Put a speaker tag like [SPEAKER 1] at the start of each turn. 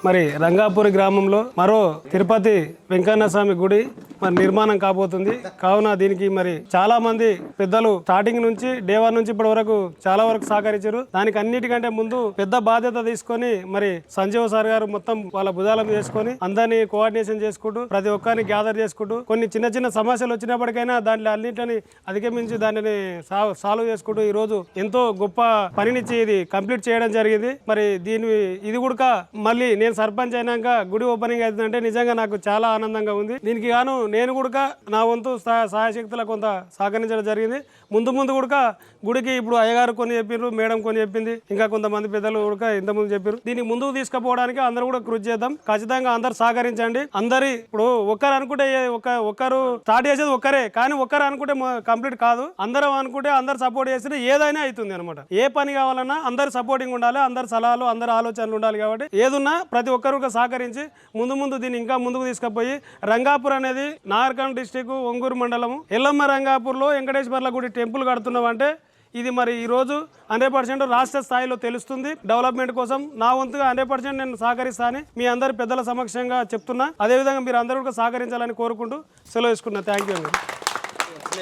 [SPEAKER 1] మరి రంగాపురి గ్రామంలో మరో తిరుపతి వెంకన్న స్వామి గుడి మరి నిర్మాణం కాబోతుంది. కావున దీనికి మరి చాలా మంది పెద్దలు స్టార్టింగ్ నుంచి డే 1 నుంచి ఇప్పటి వరకు చాలా వరకు సహకరించారు. దానికి అన్నిటికంటే ముందు పెద్ద బాధ్యత తీసుకొని మరి సంజీవ సార్ గారు మొత్తం వాళ్ళ భుజాలం చేసుకొని అందరినీ కోఆర్డినేషన్ చేసుకుంటూ ప్రతి ఒక్కరిని గ్యాదర్ చేసుకుంటూ కొన్ని చిన్న చిన్న సమస్యలు వచ్చినప్పటికైనా దాంట్లో అన్నింటిని అధిగమించి దానిని సాల్వ్ చేసుకుంటూ ఈ రోజు ఎంతో గొప్ప పనినిచ్చి ఇది కంప్లీట్ చేయడం జరిగింది. మరి ఇది కూడా మళ్ళీ నేను సర్పంచ్ అయినాక గుడి ఓపెనింగ్ అవుతుందంటే నిజంగా నాకు చాలా ఆనందంగా ఉంది. దీనికి గాను నేను కూడా నా వంతు సహాయశక్తుల కొంత సహకరించడం జరిగింది. ముందు కూడా గుడికి ఇప్పుడు అయ్యగారు కొన్ని చెప్పారు, మేడం కొన్ని చెప్పింది, ఇంకా కొంతమంది పెద్దలు కూడా ఇంతకుముందు చెప్పారు. దీన్ని ముందుకు తీసుకుపోవడానికి అందరూ కూడా కృషి చేద్దాం. ఖచ్చితంగా అందరు సహకరించండి. ఇప్పుడు ఒక్కరు అనుకుంటే ఒక్కరు స్టార్ట్ చేసేది ఒక్కరే, కానీ ఒక్కరు అనుకుంటే కంప్లీట్ కాదు. అందరం అనుకుంటే అందరు సపోర్ట్ చేస్తే ఏదైనా అవుతుంది అనమాట. ఏ పని కావాలన్నా అందరు సపోర్టింగ్ ఉండాలి, అందరు సలహాలు అందరు ఆలోచనలు ఉండాలి. కాబట్టి ఏదున్నా ప్రతి ఒక్కరు సహకరించి ముందు దీన్ని ఇంకా ముందుకు తీసుకుపోయి రంగాపూర్ అనేది నాగర్కర్నూల్ డిస్టిక్ ఒంగూరు మండలము ఎల్లమ్మ రంగాపూర్లో వెంకటేశ్వర్ల గుడి టెంపుల్ కడుతున్నామంటే ఇది మరి ఈరోజు 100% రాష్ట్ర స్థాయిలో తెలుస్తుంది. డెవలప్మెంట్ కోసం నా వంతుగా 100% నేను సహకరిస్తానని మీ అందరి పెద్దల సమక్షంగా చెప్తున్నా. అదేవిధంగా మీరు అందరూ కూడా సహకరించాలని కోరుకుంటూ సెలవు తీసుకున్నా. Thank you.